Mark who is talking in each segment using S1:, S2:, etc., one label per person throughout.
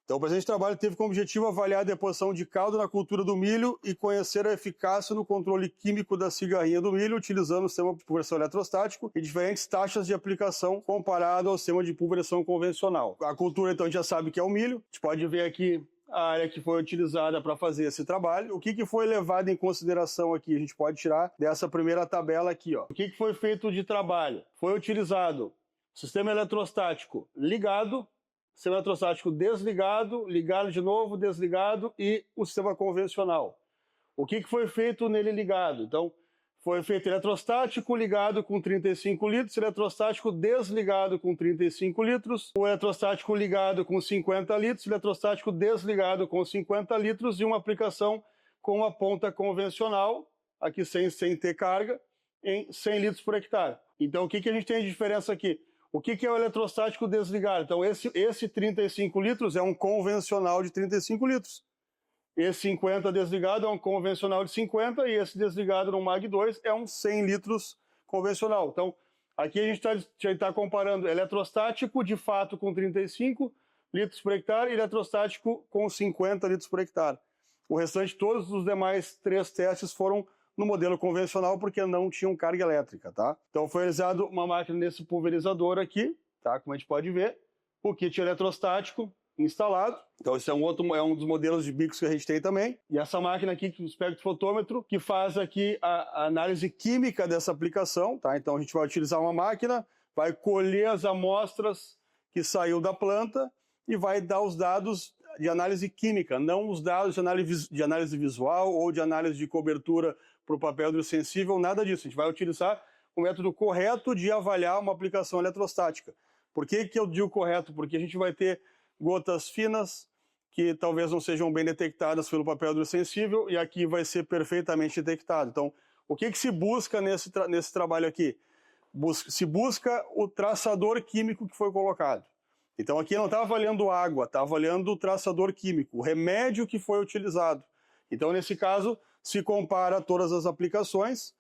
S1: Então, o presente trabalho teve como objetivo avaliar a deposição de calda na cultura do milho e conhecer a eficácia no controle químico da cigarrinha do milho, utilizando o sistema de pulverização eletrostático e diferentes taxas de aplicação comparado ao sistema de pulverização convencional. A cultura, então, a gente já sabe que é o milho. A gente pode ver aqui a área que foi utilizada para fazer esse trabalho. O que foi levado em consideração aqui? A gente pode tirar dessa primeira tabela aqui. O que foi feito de trabalho? Foi utilizado sistema eletrostático ligado, sistema eletrostático desligado, ligado de novo, desligado e o sistema convencional. O que foi feito nele ligado? Então, foi feito eletrostático ligado com 35 litros, eletrostático desligado com 35 litros, o eletrostático ligado com 50 litros, eletrostático desligado com 50 litros e uma aplicação com a ponta convencional, aqui sem ter carga, em 100 litros por hectare. Então, o que a gente tem de diferença aqui? O que é o eletrostático desligado? Então, esse 35 litros é um convencional de 35 litros. Esse 50 desligado é um convencional de 50 e esse desligado no MAG 2 é um 100 litros convencional. Então, aqui a gente está comparando eletrostático de fato com 35 litros por hectare e eletrostático com 50 litros por hectare. O restante, todos os demais 3 testes foram no modelo convencional porque não tinham carga elétrica, tá? Então, foi realizado uma máquina nesse pulverizador aqui, tá? Como a gente pode ver, o kit eletrostático instalado. Então esse é um dos modelos de bicos que a gente tem também. E essa máquina aqui, o espectrofotômetro, que faz aqui a análise química dessa aplicação, tá? Então a gente vai utilizar uma máquina, vai colher as amostras que saiu da planta e vai dar os dados de análise química, não os dados de análise visual ou de análise de cobertura para o papel hidrossensível, nada disso. A gente vai utilizar o método correto de avaliar uma aplicação eletrostática. Por que eu digo correto? Porque a gente vai ter gotas finas, que talvez não sejam bem detectadas pelo papel hidrossensível, e aqui vai ser perfeitamente detectado. Então, o que se busca nesse trabalho aqui? Se busca o traçador químico que foi colocado. Então, aqui não está avaliando água, está avaliando o traçador químico, o remédio que foi utilizado. Então, nesse caso, se compara todas as aplicações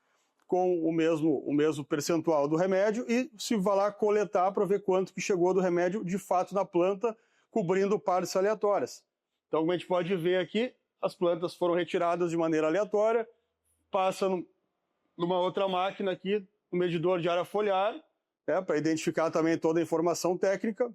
S1: com o mesmo percentual do remédio e se vai lá coletar para ver quanto que chegou do remédio de fato na planta, cobrindo partes aleatórias. Então, como a gente pode ver aqui, as plantas foram retiradas de maneira aleatória, passa numa outra máquina aqui, no medidor de área foliar, para identificar também toda a informação técnica,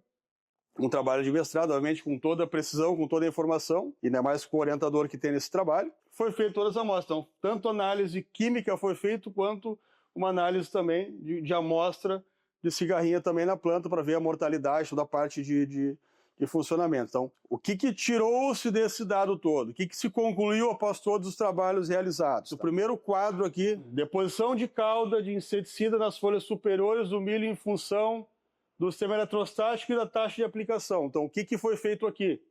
S1: um trabalho de mestrado, obviamente, com toda a precisão, com toda a informação, e ainda mais com o orientador que tem nesse trabalho. Foi feito todas as amostras. Então, tanto análise química foi feito, quanto uma análise também de amostra de cigarrinha também na planta, para ver a mortalidade, toda a parte de funcionamento. Então, o que tirou-se desse dado todo? O que se concluiu após todos os trabalhos realizados? O primeiro quadro aqui, deposição de calda de inseticida nas folhas superiores do milho em função do sistema eletrostático e da taxa de aplicação. Então, o que foi feito aqui?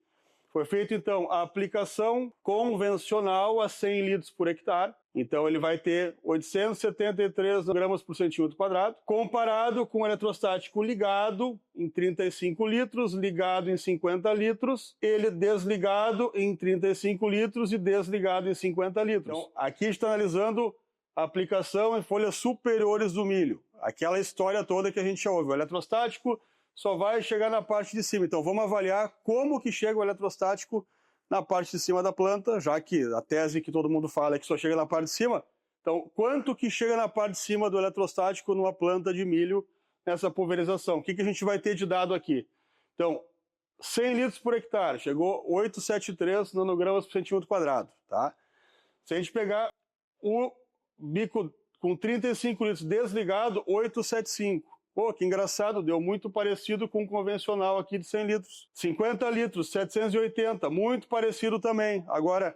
S1: Foi feito, então, a aplicação convencional a 100 litros por hectare. Então, ele vai ter 873 gramas por centímetro quadrado, comparado com o eletrostático ligado em 35 litros, ligado em 50 litros, ele desligado em 35 litros e desligado em 50 litros. Então, aqui está analisando a aplicação em folhas superiores do milho. Aquela história toda que a gente já ouve. O eletrostático só vai chegar na parte de cima. Então, vamos avaliar como que chega o eletrostático na parte de cima da planta, já que a tese que todo mundo fala é que só chega na parte de cima. Então, quanto que chega na parte de cima do eletrostático numa planta de milho nessa pulverização? O que a gente vai ter de dado aqui? Então, 100 litros por hectare, chegou 873 nanogramas por centímetro quadrado. Tá? Se a gente pegar o bico com 35 litros desligado, 875. Pô, que engraçado, deu muito parecido com o convencional aqui de 100 litros. 50 litros, 780, muito parecido também. Agora,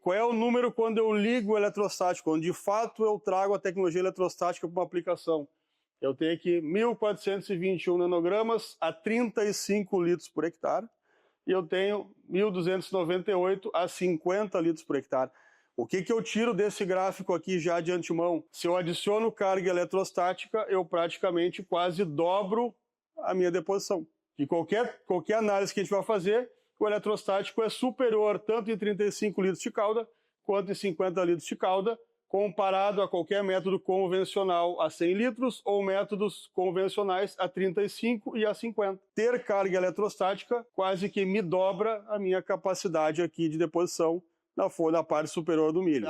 S1: qual é o número quando eu ligo o eletrostático, quando de fato eu trago a tecnologia eletrostática para uma aplicação? Eu tenho aqui 1.421 nanogramas a 35 litros por hectare e eu tenho 1.298 a 50 litros por hectare. O que eu tiro desse gráfico aqui já de antemão? Se eu adiciono carga eletrostática, eu praticamente quase dobro a minha deposição. De qualquer análise que a gente vai fazer, o eletrostático é superior tanto em 35 litros de calda, quanto em 50 litros de calda, comparado a qualquer método convencional a 100 litros ou métodos convencionais a 35 e a 50. Ter carga eletrostática quase que me dobra a minha capacidade aqui de deposição na parte superior do milho.